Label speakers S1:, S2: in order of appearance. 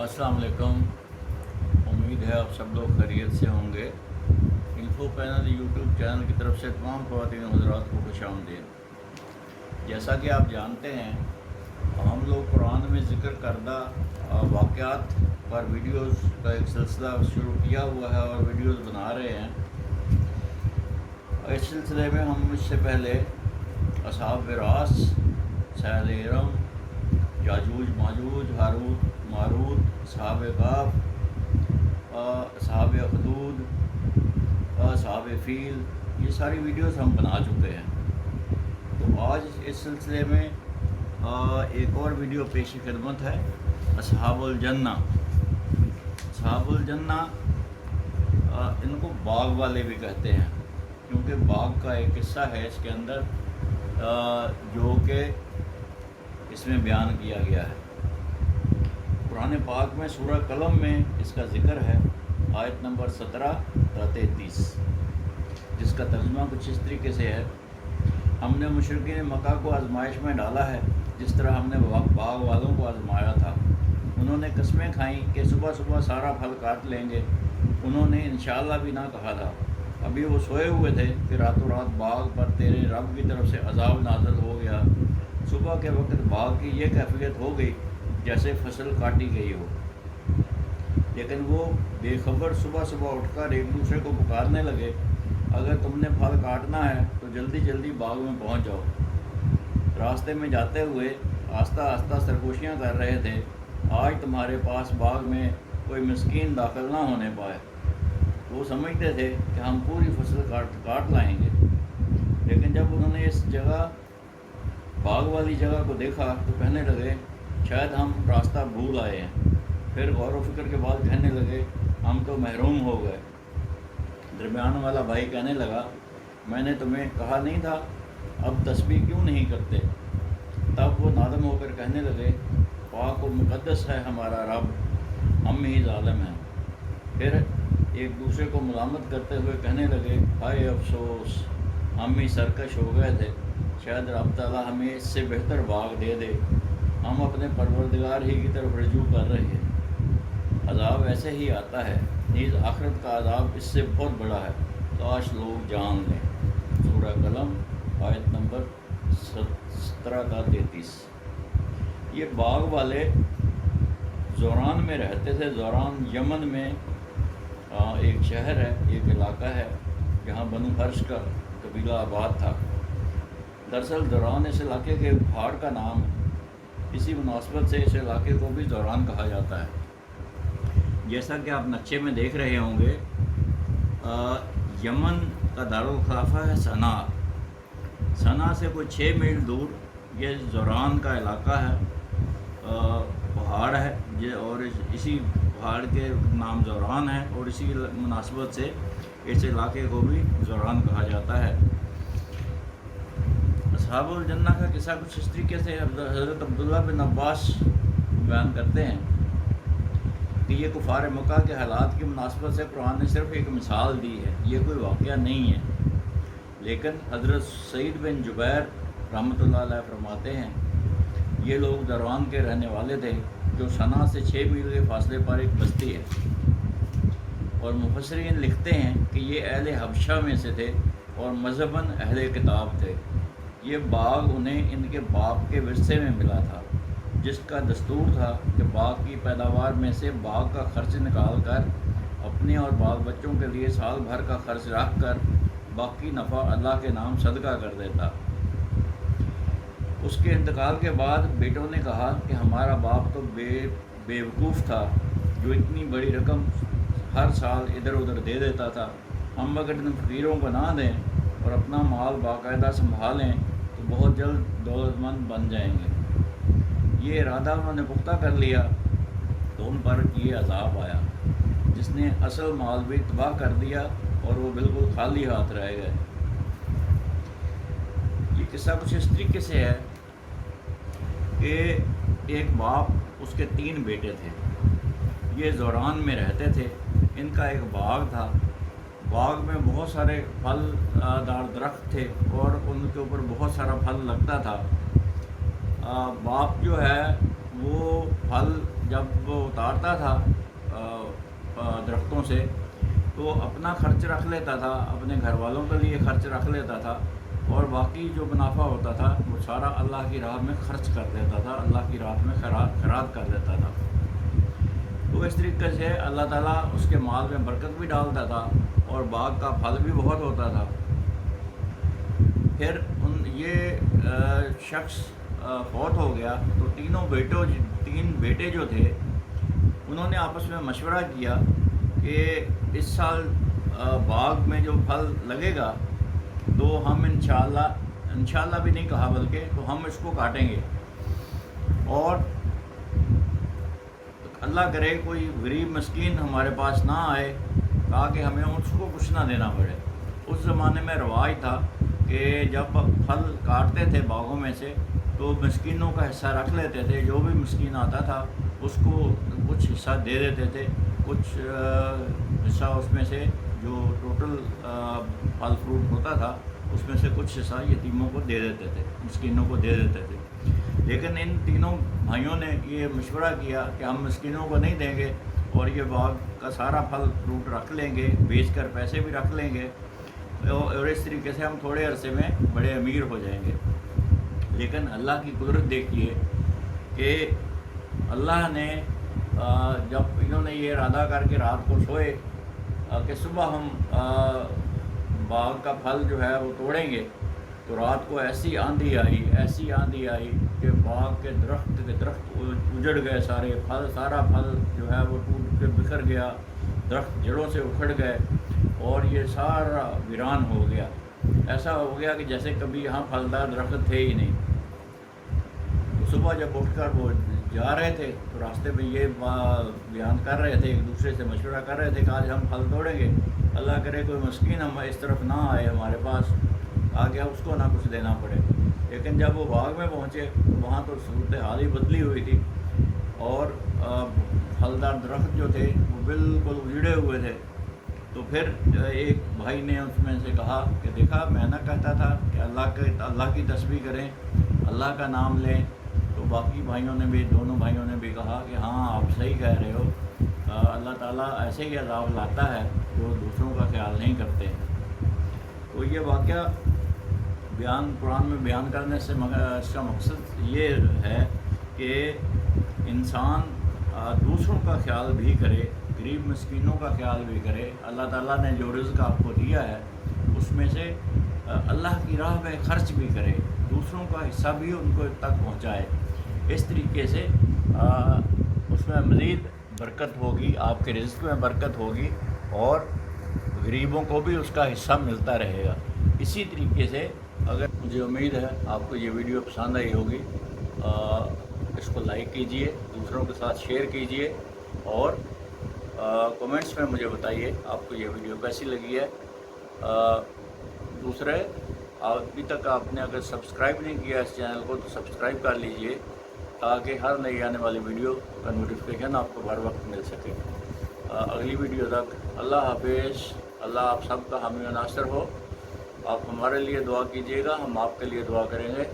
S1: अस्सलाम वालेकुम। उम्मीद है आप सब लोग खैरियत से होंगे। इन्फो पैनल यूट्यूब चैनल की तरफ से तमाम ख़वातीन हज़रात को खुशामदीद। जैसा कि आप जानते हैं, हम लोग कुरान में ज़िक्र करदा वाक़यात पर वीडियोस का एक सिलसिला शुरू किया हुआ है और वीडियोस बना रहे हैं। इस सिलसिले में हम इससे पहले असहाब विरास, सैल इरम, याजूज माजूज, हारूत मारूत, असहाब काफ, असहाब अखदूद, असहाब फील, ये सारी वीडियोस हम बना चुके हैं। तो आज इस सिलसिले में एक और वीडियो पेश खिदमत है, असहाबुल जन्ना। असहाबुल जन्ना इनको बाग वाले भी कहते हैं, क्योंकि बाग का एक किस्सा है इसके अंदर जो कि इसमें बयान किया गया है। कुरान पाक में सूरह कलम में इसका ज़िक्र है, आयत नंबर 17-33, जिसका तर्जुमा कुछ इस तरीके से है। हमने मुशरिकीन मक्का को आजमाइश में डाला है जिस तरह हमने बाग वालों को आजमाया था। उन्होंने कस्में खाईं कि सुबह सुबह सारा फल काट लेंगे। उन्होंने इंशाअल्लाह भी ना कहा था। अभी वो सोए हुए थे कि रातों रात बाग पर तेरे रब की तरफ से अज़ाब नाज़िल हो गया। सुबह के वक्त बाग की ये कैफियत हो गई जैसे फसल काटी गई हो। लेकिन वो बेखबर सुबह सुबह उठकर एक दूसरे को पुकारने लगे, अगर तुमने फल काटना है तो जल्दी जल्दी बाग में पहुंच जाओ। रास्ते में जाते हुए आस्ता आस्ता सरगोशियाँ कर रहे थे, आज तुम्हारे पास बाग में कोई मिस्कीन दाखिल ना होने पाए। वो समझते थे कि हम पूरी फसल काट लाएंगे। लेकिन जब उन्होंने इस जगह बाग वाली जगह को देखा तो कहने लगे, शायद हम रास्ता भूल आए हैं। फिर गौर व फिक्र के बाद कहने लगे, हम तो महरूम हो गए। दरमियान वाला भाई कहने लगा, मैंने तुम्हें कहा नहीं था, अब तस्बीह क्यों नहीं करते? तब वो नादम होकर कहने लगे, पाक व मुक़द्दस है हमारा रब, हम ही ज़ालिम हैं। फिर एक दूसरे को मुलामत करते हुए कहने लगे, हाय अफसोस, हम ही सरकश हो गए थे। शायद रब ताला हमें इससे बेहतर बाग दे दे। हम अपने परवरदिगार ही की तरफ रजू कर रहे हैं। अज़ाब ऐसे ही आता है, नीज़ आखिरत का अज़ाब इससे बहुत बड़ा है, काश लोग जान लें। सूरह कलम आयत नंबर 17-33। ये बाग वाले ज़ोरान में रहते थे। ज़ोरान यमन में एक शहर है, एक इलाका है जहाँ बनु हर्ष का कबीला आबाद था। दरअसल ज़ोरान इस इलाके के पहाड़ का नाम है। इसी मुनासबत से इस इलाके को भी ज़ोरान कहा जाता है। जैसा कि आप नक्शे में देख रहे होंगे, यमन का दारुल खिलाफा है सना। सना से कोई 6 मील दूर ये ज़ोरान का इलाका है, पहाड़ है और इसी पहाड़ के नाम ज़ोरान है और इसी मुनासबत से इस इलाके को भी ज़ोरान कहा जाता है। असहाबुल जन्ना का किस्सा कुछ इस तरीके से हज़रत अब्दुल्ला बिन अब्बास बयान करते हैं कि ये कुफार मक्का के हालात की मुनासबत से कुरान ने सिर्फ एक मिसाल दी है, ये कोई वाक़या नहीं है। लेकिन हज़रत सईद बिन जुबैर रहमतुल्लाह अलैह फरमाते हैं, ये लोग दरवान के रहने वाले थे जो सना से 6 मील के फासले पर एक बस्ती है। और मुफस्सिरीन लिखते हैं कि ये अहले हबशा में से थे और मज़हबन अहले किताब थे। ये बाग उन्हें इनके बाप के विरसे में मिला था, जिसका दस्तूर था कि बाग की पैदावार में से बाग का खर्च निकाल कर अपने और बाल बच्चों के लिए साल भर का खर्च रख कर बाकी नफ़ा अल्लाह के नाम सदका कर देता। उसके इंतकाल के बाद बेटों ने कहा कि हमारा बाप तो बेवकूफ़ था जो इतनी बड़ी रकम हर साल इधर उधर दे देता था। हम अगर इन फ़कीरों को ना दें और अपना माल बाकायदा संभालें तो बहुत जल्द दौलतमंद बन जाएंगे। ये इरादा उन्होंने पुख्ता कर लिया तो उन पर ये अज़ाब आया, जिसने असल माल भी तबाह कर दिया और वो बिल्कुल खाली हाथ रह गए। ये किस्सा कुछ इस तरीके से है कि एक बाप, उसके 3 बेटे थे। ये ज़ोरान में रहते थे। इनका एक बाग था। बाग में बहुत सारे फलदार दरख्त थे और उनके ऊपर बहुत सारा फल लगता था। बाप जो है वो फल جب وہ اتارتا تھا درختوں سے تو اپنا خرچ رکھ لیتا تھا، اپنے گھر والوں کے لیے خرچ رکھ لیتا تھا، اور باقی جو منافع ہوتا تھا وہ سارا اللہ کی راہ میں خرچ کر دیتا تھا، اللہ کی راہ میں خیرات کر دیتا تھا۔ تو اس طریقے سے اللہ تعالیٰ اس کے مال میں برکت بھی ڈالتا تھا اور باغ کا پھل بھی بہت ہوتا تھا۔ پھر یہ شخص فوت ہو گیا تو تین بیٹے جو تھے انہوں نے آپس میں مشورہ کیا کہ اس سال باغ میں جو پھل لگے گا تو ہم انشاءاللہ بھی نہیں کہا بلکہ تو ہم اس کو کاٹیں گے، اور اللہ کرے کوئی غریب مسکین ہمارے پاس نہ آئے تاکہ ہمیں اس کو کچھ نہ دینا پڑے۔ اس زمانے میں رواج تھا کہ جب پھل کاٹتے تھے باغوں میں سے تو مسکینوں کا حصہ رکھ لیتے تھے، جو بھی مسکین آتا تھا اس کو کچھ حصہ دے دیتے تھے، کچھ حصہ اس میں سے جو ٹوٹل پھل فروٹ ہوتا تھا اس میں سے کچھ حصہ یتیموں کو دے دیتے تھے، مسکینوں کو دے دیتے تھے۔ لیکن ان تینوں بھائیوں نے یہ مشورہ کیا کہ ہم مسکینوں کو نہیں دیں گے اور یہ باغ کا سارا پھل فروٹ رکھ لیں گے، بیچ کر پیسے بھی رکھ لیں گے، اور اس طریقے سے ہم تھوڑے عرصے میں بڑے امیر ہو جائیں گے۔ لیکن اللہ کی قدرت دیکھیے کہ اللہ نے جب انہوں نے یہ ارادہ کر کے رات کو سوئے کہ صبح ہم باغ کا پھل جو ہے وہ توڑیں گے، تو رات کو ایسی آندھی آئی کہ باغ کے درخت اجڑ گئے، سارا پھل جو ہے وہ ٹوٹ کے بکھر گیا، درخت جڑوں سے اکھڑ گئے اور یہ سارا ویران ہو گیا۔ ایسا ہو گیا کہ جیسے کبھی یہاں پھلدار درخت تھے ہی نہیں۔ تو صبح جب اٹھ کر وہ جا رہے تھے تو راستے میں یہ بیان کر رہے تھے، ایک دوسرے سے مشورہ کر رہے تھے کہ آج ہم پھل توڑیں گے، اللہ کرے کوئی مسکین ہم اس طرف نہ آئے ہمارے پاس آگے اس کو نہ کچھ دینا پڑے۔ لیکن جب وہ باغ میں پہنچے تو وہاں تو صورتحال ہی بدلی ہوئی تھی، اور پھلدار درخت جو تھے وہ بالکل اجڑے ہوئے تھے۔ تو پھر ایک بھائی نے اس میں سے کہا کہ دیکھا میں نہ کہتا تھا کہ اللہ کی تسبیح کریں، اللہ کا نام لیں۔ تو باقی دونوں بھائیوں نے بھی کہا کہ ہاں آپ صحیح کہہ رہے ہو، اللہ تعالیٰ ایسے ہی عذاب لاتا ہے جو دوسروں کا خیال نہیں کرتے۔ تو یہ واقعہ قرآن میں بیان کرنے سے اس کا مقصد یہ ہے کہ انسان دوسروں کا خیال بھی کرے، غریب مسکینوں کا خیال بھی کرے، اللہ تعالیٰ نے جو رزق آپ کو دیا ہے اس میں سے اللہ کی راہ میں خرچ بھی کرے، دوسروں کا حصہ بھی ان کو تک پہنچائے۔ اس طریقے سے اس میں مزید برکت ہوگی، آپ کے رزق میں برکت ہوگی اور غریبوں کو بھی اس کا حصہ ملتا رہے گا۔ اسی طریقے سے اگر مجھے امید ہے آپ کو یہ ویڈیو پسند آئی ہوگی، اس کو لائک کیجئے، دوسروں کے ساتھ شیئر کیجئے، اور کمنٹس میں مجھے بتائیے آپ کو یہ ویڈیو کیسی لگی ہے۔ دوسرے، ابھی تک آپ نے اگر سبسکرائب نہیں کیا اس چینل کو تو سبسکرائب کر لیجئے تاکہ ہر نئی آنے والی ویڈیو کا نوٹیفیکیشن آپ کو ہر وقت مل سکے۔ اگلی ویڈیو تک اللہ حافظ۔ اللہ آپ سب کا حامی و ناصر ہو۔ آپ ہمارے لیے دعا کیجیے گا، ہم آپ کے لیے دعا کریں گے۔